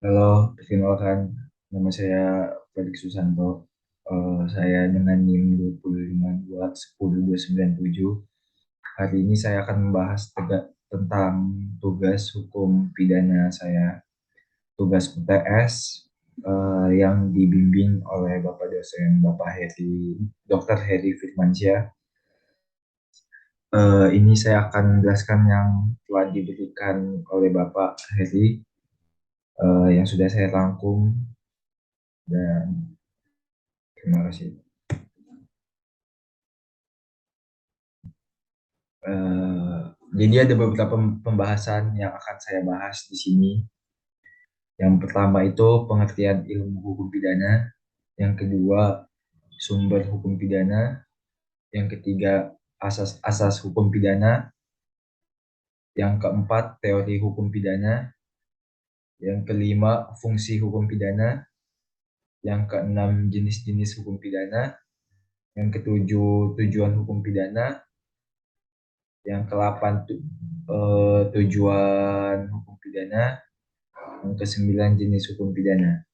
Halo, perkenalkan nama saya Felix Susanto. Saya dengan NIM 25210 297. Hari ini saya akan membahas tentang tugas hukum pidana saya, tugas UTS yang dibimbing oleh Bapak dosen Bapak Dr. Heri Firmansyah. Ini saya akan menjelaskan yang telah diberikan oleh Bapak Heri, yang sudah saya rangkum, dan terima kasih. Eh, jadi ada beberapa pembahasan yang akan saya bahas di sini. Yang pertama itu pengertian ilmu hukum pidana, yang kedua sumber hukum pidana, yang ketiga asas-asas hukum pidana, yang keempat teori hukum pidana, yang kelima fungsi hukum pidana, yang keenam jenis-jenis hukum pidana, yang ketujuh tujuan hukum pidana, yang kedelapan tujuan hukum pidana, yang kesembilan jenis hukum pidana.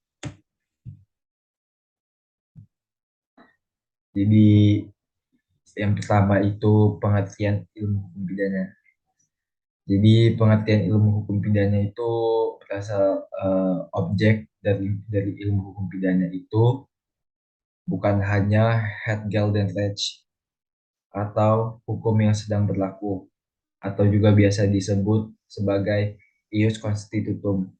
Jadi yang pertama itu pengertian ilmu hukum pidana. Jadi pengertian ilmu hukum pidana itu berasal, objek dari ilmu hukum pidana itu bukan hanya het gelden recht atau hukum yang sedang berlaku, atau juga biasa disebut sebagai ius constitutum,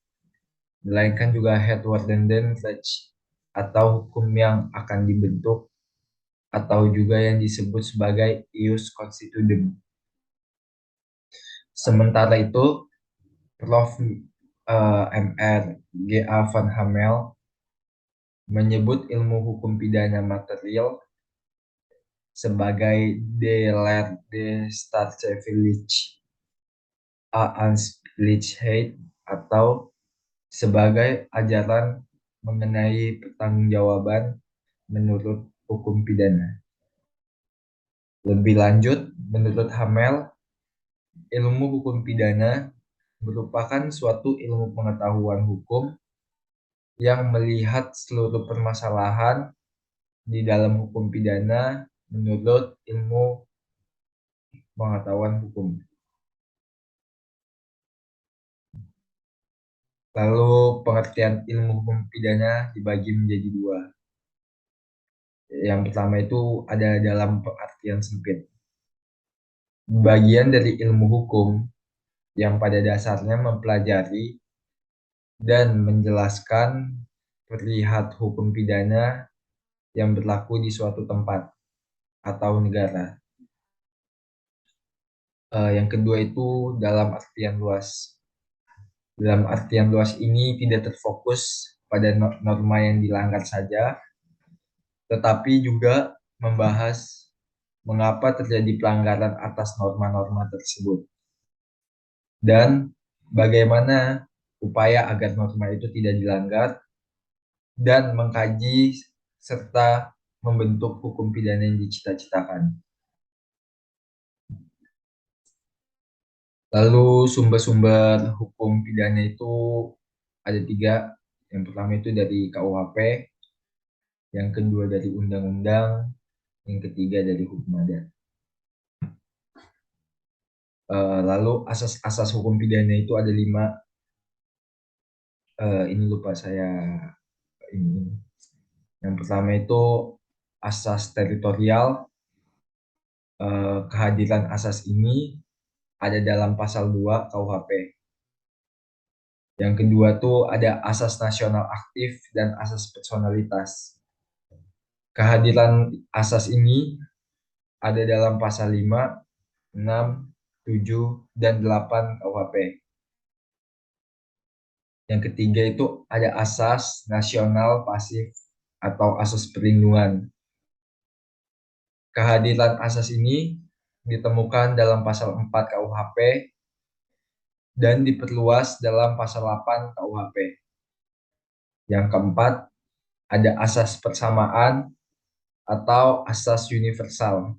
melainkan juga het wordenden recht atau hukum yang akan dibentuk, atau juga yang disebut sebagai ius constitutum. Sementara itu, Prof. Mr. G.A. Van Hamel menyebut ilmu hukum pidana material sebagai de l'art de strafrecht aanspliitheid, atau sebagai ajaran mengenai pertanggungjawaban menurut hukum pidana. Lebih lanjut, menurut Hamel, ilmu hukum pidana merupakan suatu ilmu pengetahuan hukum yang melihat seluruh permasalahan di dalam hukum pidana menurut ilmu pengetahuan hukum. Lalu pengertian ilmu hukum pidana dibagi menjadi dua. Yang pertama itu ada dalam pengertian sempit. Bagian dari ilmu hukum yang pada dasarnya mempelajari dan menjelaskan perihal hukum pidana yang berlaku di suatu tempat atau negara. Yang kedua itu dalam artian luas. Dalam artian luas ini tidak terfokus pada norma yang dilanggar saja, tetapi juga membahas mengapa terjadi pelanggaran atas norma-norma tersebut dan bagaimana upaya agar norma itu tidak dilanggar, dan mengkaji serta membentuk hukum pidana yang dicita-citakan. Lalu sumber-sumber hukum pidana itu ada tiga. Yang pertama itu dari KUHP, yang kedua dari undang-undang, yang ketiga dari hukum adat. Lalu asas-asas hukum pidana itu ada 5. Ini lupa saya ini. Yang pertama itu asas teritorial. Kehadiran asas ini ada dalam pasal 2 KUHP. Yang kedua tuh ada asas nasional aktif dan asas personalitas. Kehadiran asas ini ada dalam pasal 5, 6, 7, dan 8 KUHP. Yang ketiga itu ada asas nasional pasif atau asas perlindungan. Kehadiran asas ini ditemukan dalam pasal 4 KUHP dan diperluas dalam pasal 8 KUHP. Yang keempat, ada asas persamaan atau asas universal.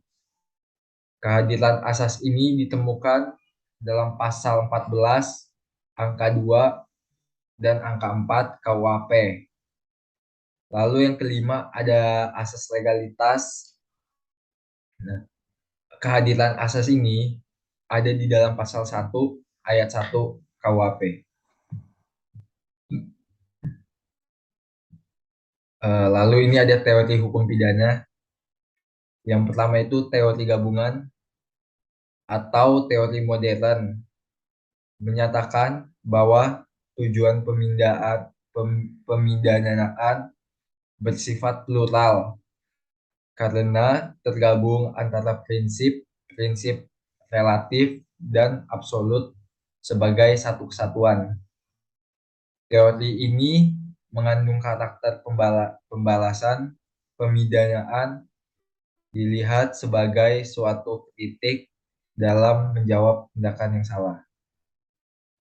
Kehadiran asas ini ditemukan dalam pasal 14 angka 2 dan angka 4 KUHP. Lalu yang kelima ada asas legalitas. Nah, kehadiran asas ini ada di dalam pasal 1 ayat 1 KUHP. Lalu ini ada teori hukum pidana. Yang pertama itu teori gabungan atau teori modern, menyatakan bahwa tujuan pemidanaan bersifat plural karena tergabung antara prinsip relatif dan absolut sebagai satu kesatuan. Teori ini mengandung karakter pembalasan. Pemidanaan dilihat sebagai suatu kritik dalam menjawab tindakan yang salah.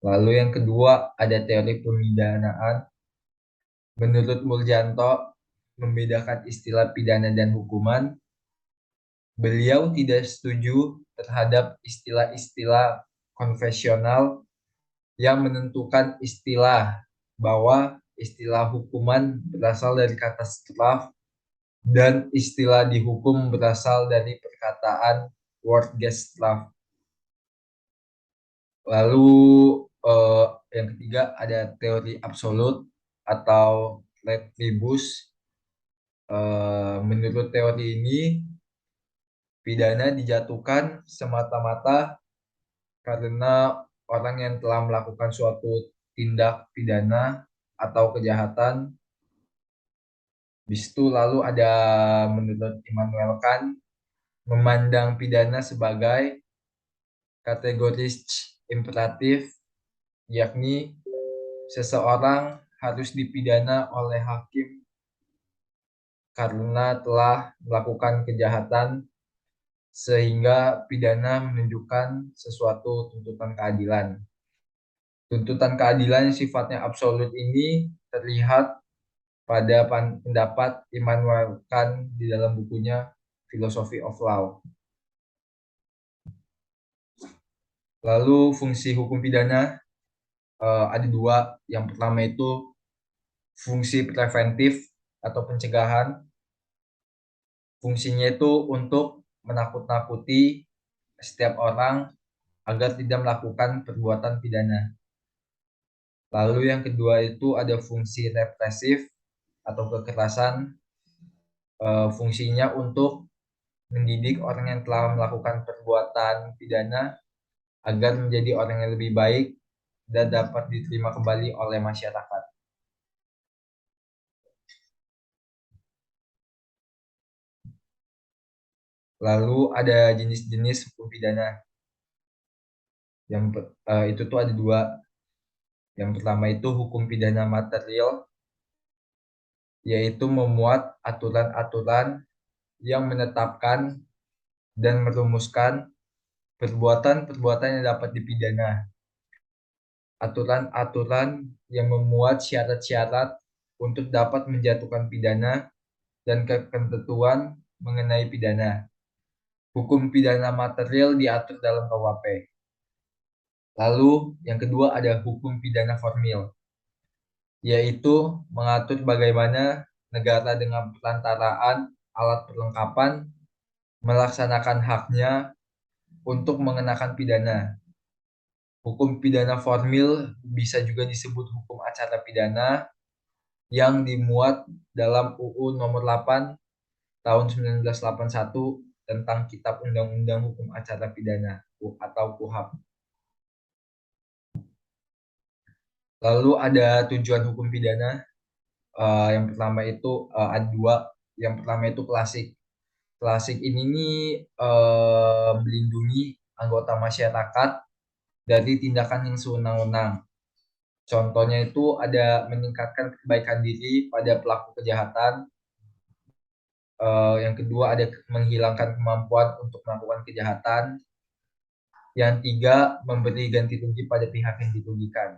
Lalu yang kedua ada teori pemidanaan. Menurut Murjanto, membedakan istilah pidana dan hukuman. Beliau tidak setuju terhadap istilah-istilah konvensional yang menentukan istilah bahwa istilah hukuman berasal dari kata straf dan istilah dihukum berasal dari perkataan Wortgestraf. Lalu eh, yang ketiga ada teori absolut atau retribus. Menurut teori ini, pidana dijatuhkan semata-mata karena orang yang telah melakukan suatu tindak pidana atau kejahatan. Bis itu lalu ada menurut Immanuel Kant, memandang pidana sebagai kategoris imperatif, yakni seseorang harus dipidana oleh hakim karena telah melakukan kejahatan, sehingga pidana menunjukkan sesuatu tuntutan keadilan. Tuntutan keadilan yang sifatnya absolut ini terlihat pada pendapat Immanuel Kant di dalam bukunya Philosophy of Law. Lalu fungsi hukum pidana ada dua. Yang pertama itu fungsi preventif atau pencegahan. Fungsinya itu untuk menakut-nakuti setiap orang agar tidak melakukan perbuatan pidana. Lalu yang kedua itu ada fungsi represif atau kekerasan. Fungsinya untuk mendidik orang yang telah melakukan perbuatan pidana agar menjadi orang yang lebih baik dan dapat diterima kembali oleh masyarakat. Lalu ada jenis-jenis hukum pidana. Yang itu tuh ada dua. Yang pertama itu hukum pidana material, yaitu memuat aturan-aturan yang menetapkan dan merumuskan perbuatan-perbuatan yang dapat dipidana. Aturan-aturan yang memuat syarat-syarat untuk dapat menjatuhkan pidana dan ketentuan mengenai pidana. Hukum pidana material diatur dalam KUHP. Lalu yang kedua ada hukum pidana formil, yaitu mengatur bagaimana negara dengan perantaraan alat perlengkapan melaksanakan haknya untuk mengenakan pidana. Hukum pidana formil bisa juga disebut hukum acara pidana yang dimuat dalam UU Nomor 8 Tahun 1981 tentang Kitab Undang-Undang Hukum Acara Pidana atau KUHAP. Lalu ada tujuan hukum pidana. Yang pertama itu ada dua. Yang pertama itu klasik. Klasik ini nih melindungi anggota masyarakat dari tindakan yang sewenang-wenang. Contohnya itu ada meningkatkan kebaikan diri pada pelaku kejahatan. Yang kedua ada menghilangkan kemampuan untuk melakukan kejahatan. Yang tiga memberi ganti rugi pada pihak yang dirugikan.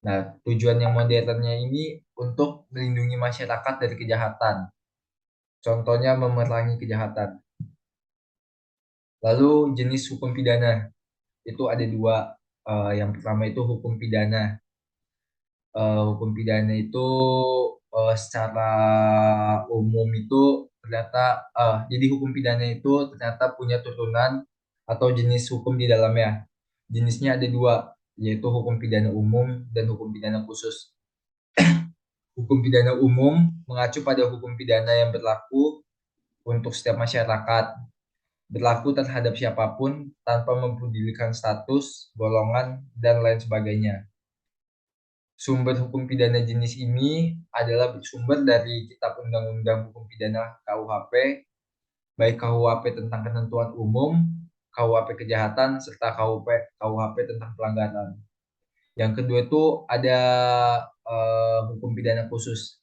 Nah, tujuan yang modernnya ini untuk melindungi masyarakat dari kejahatan. Contohnya memerangi kejahatan. Lalu jenis hukum pidana itu ada dua. Yang pertama itu hukum pidana hukum pidana itu secara umum itu ternyata jadi hukum pidana itu ternyata punya turunan atau jenis hukum di dalamnya. Jenisnya ada dua, yaitu hukum pidana umum dan hukum pidana khusus. Hukum pidana umum mengacu pada hukum pidana yang berlaku untuk setiap masyarakat, berlaku terhadap siapapun tanpa mempedulikan status, golongan, dan lain sebagainya. Sumber hukum pidana jenis ini adalah bersumber dari Kitab Undang-Undang Hukum Pidana KUHP, baik KUHP tentang ketentuan umum, KUHP kejahatan, serta KUHP tentang pelanggaran. Yang kedua itu ada hukum pidana khusus.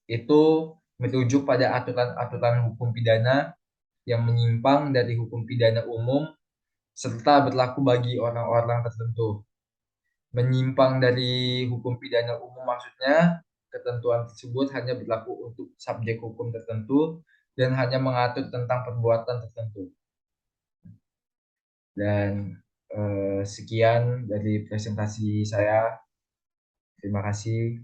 Itu merujuk pada aturan-aturan hukum pidana yang menyimpang dari hukum pidana umum serta berlaku bagi orang-orang tertentu. Menyimpang dari hukum pidana umum maksudnya ketentuan tersebut hanya berlaku untuk subjek hukum tertentu dan hanya mengatur tentang perbuatan tertentu. Dan sekian dari presentasi saya. Terima kasih.